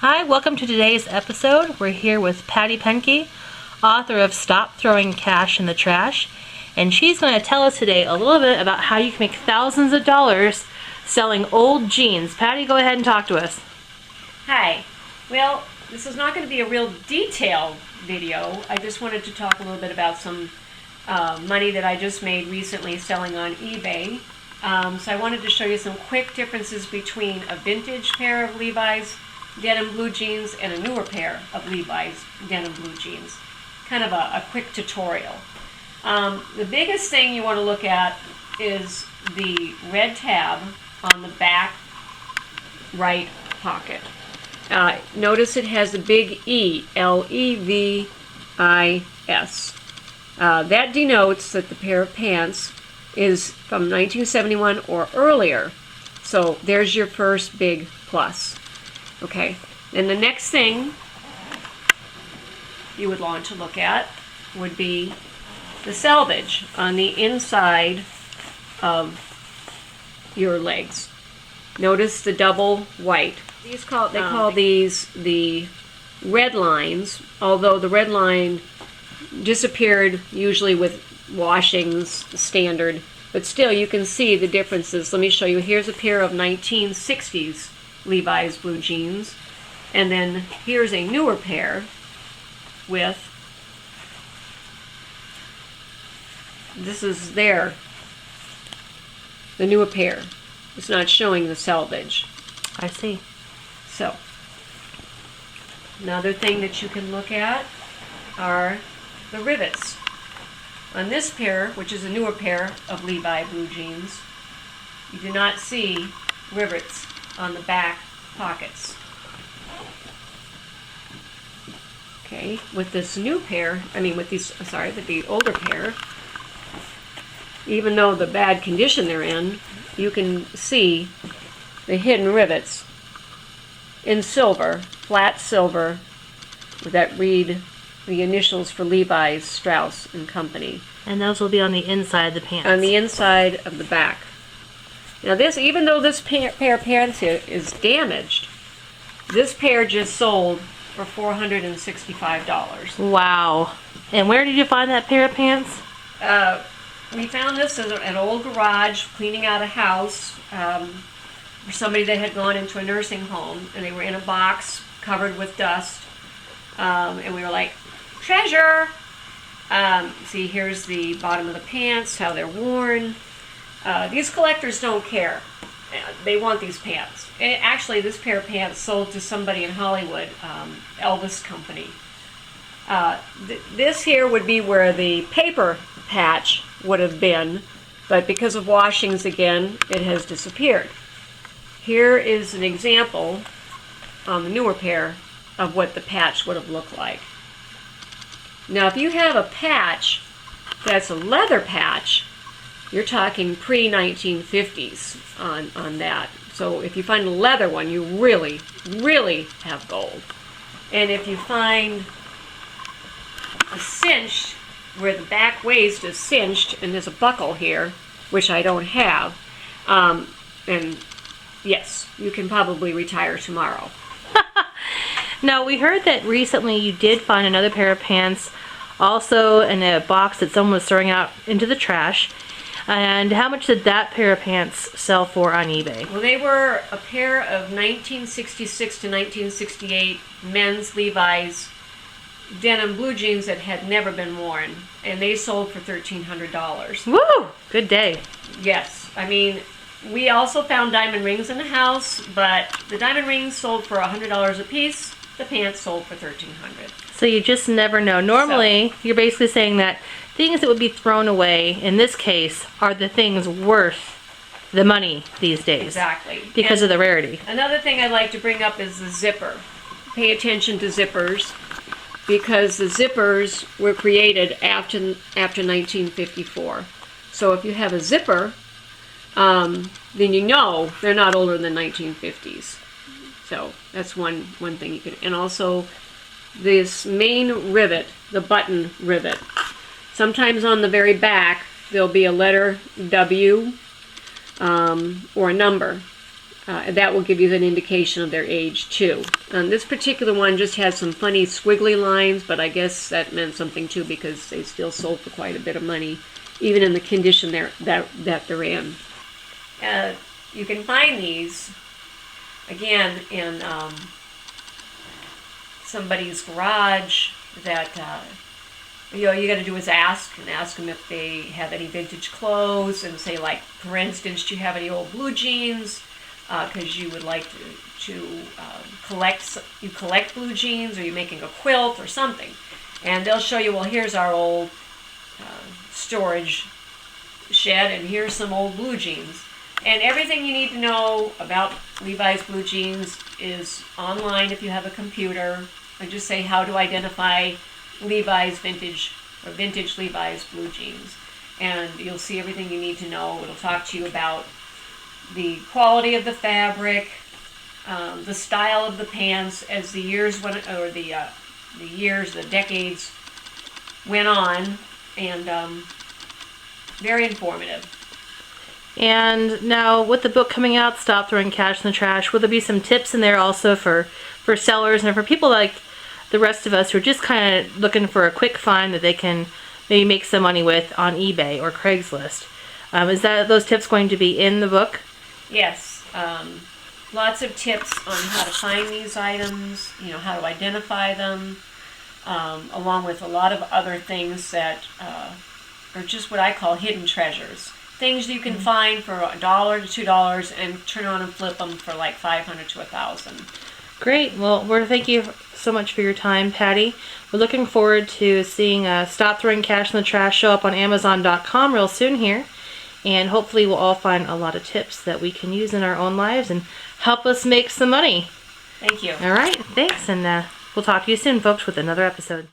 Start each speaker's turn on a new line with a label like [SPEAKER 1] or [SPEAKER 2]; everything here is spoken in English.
[SPEAKER 1] Hi, welcome to today's episode. We're here with Patty Penke, author of Stop Throwing Cash in the Trash, and she's going to tell us today a little bit about how you can make thousands of dollars selling old jeans. Patty, go ahead and talk to us.
[SPEAKER 2] Hi. Well, this is not going to be a real detailed video. I just wanted to talk a little bit about some money that I just made recently selling on eBay. So I wanted to show you some quick differences between a vintage pair of Levi's denim blue jeans and a newer pair of Levi's denim blue jeans. Kind of a quick tutorial. The biggest thing you want to look at is the red tab on the back right pocket. Notice it has the big E, L-E-V-I-S. That denotes that the pair of pants is from 1971 or earlier. So there's your first big plus. Okay, and the next thing you would want to look at would be the selvage on the inside of your legs. Notice the double white. They call these the red lines, although the red line disappeared usually with washings, standard, but still you can see the differences. Let me show you. Here's a pair of 1960s Levi's blue jeans, and then here's a newer pair with, this is the newer pair. It's not showing the selvage.
[SPEAKER 1] I see.
[SPEAKER 2] So, another thing that you can look at are the rivets. On this pair, which is a newer pair of Levi blue jeans, you do not see rivets on the back pockets. Okay, with this new pair, with the older pair, even though the bad condition they're in, you can see the hidden rivets in silver, flat silver, that read the initials for Levi's, Strauss and Company.
[SPEAKER 1] And those will be on the inside of the pants.
[SPEAKER 2] On the inside of the back. Now this, even though this pair of pants here is damaged, this pair just sold for $465.
[SPEAKER 1] Wow. And where did you find that pair of pants?
[SPEAKER 2] We found this in an old garage, cleaning out a house for somebody that had gone into a nursing home, and they were in a box covered with dust, and we were like, treasure! See, here's the bottom of the pants, how they're worn. These collectors don't care. They want these pants. And actually, this pair of pants sold to somebody in Hollywood, Elvis Company. This here would be where the paper patch would have been, but because of washings again, it has disappeared. Here is an example on the newer pair of what the patch would have looked like. Now, if you have a patch that's a leather patch, you're talking pre-1950s on that. So if you find a leather one, you really, really have gold. And if you find a cinched, where the back waist is cinched and there's a buckle here, which I don't have, and yes, you can probably retire tomorrow.
[SPEAKER 1] Now, we heard that recently you did find another pair of pants also in a box that someone was throwing out into the trash. And how much did that pair of pants sell for on eBay?
[SPEAKER 2] Well, they were a pair of 1966 to 1968 men's Levi's denim blue jeans that had never been worn, and they sold for $1,300.
[SPEAKER 1] Woo! Good day.
[SPEAKER 2] Yes. We also found diamond rings in the house, but the diamond rings sold for $100 a piece. The pants sold for $1,300.
[SPEAKER 1] So you just never know. Normally, you're basically saying that things that would be thrown away, in this case, are the things worth the money these days.
[SPEAKER 2] Exactly.
[SPEAKER 1] Because of the rarity.
[SPEAKER 2] Another thing I'd like to bring up is the zipper. Pay attention to zippers, because the zippers were created after 1954. So if you have a zipper, then you know they're not older than 1950s. So that's one thing you can. And also this main rivet, the button rivet. Sometimes on the very back there'll be a letter W or a number. that will give you an indication of their age too. This particular one just has some funny squiggly lines, but I guess that meant something too because they still sold for quite a bit of money, even in the condition that they're in. You can find these again in somebody's garage. That all you got to do is ask them if they have any vintage clothes, and say, like, for instance, do you have any old blue jeans? Because you would like to collect blue jeans, or you're making a quilt or something, and they'll show you, well, here's our old storage shed, and here's some old blue jeans. And everything you need to know about Levi's blue jeans is online if you have a computer. I just say how to identify Levi's vintage Levi's blue jeans, and you'll see everything you need to know. It'll talk to you about the quality of the fabric, the style of the pants as the years went, or the decades went on, and very informative.
[SPEAKER 1] And now, with the book coming out, Stop Throwing Cash in the Trash, will there be some tips in there also for sellers and for people like the rest of us who are just kind of looking for a quick find that they can maybe make some money with on eBay or Craigslist? Is those tips going to be in the book?
[SPEAKER 2] Yes. Lots of tips on how to find these items, how to identify them, along with a lot of other things that are just what I call hidden treasures. Things you can find for $1 to $2 and turn on and flip them for like $500 to $1,000.
[SPEAKER 1] Great. Well, thank you so much for your time, Patty. We're looking forward to seeing Stop Throwing Cash in the Trash show up on Amazon.com real soon here. And hopefully we'll all find a lot of tips that we can use in our own lives and help us make some money.
[SPEAKER 2] Thank you.
[SPEAKER 1] All right. Thanks. And we'll talk to you soon, folks, with another episode.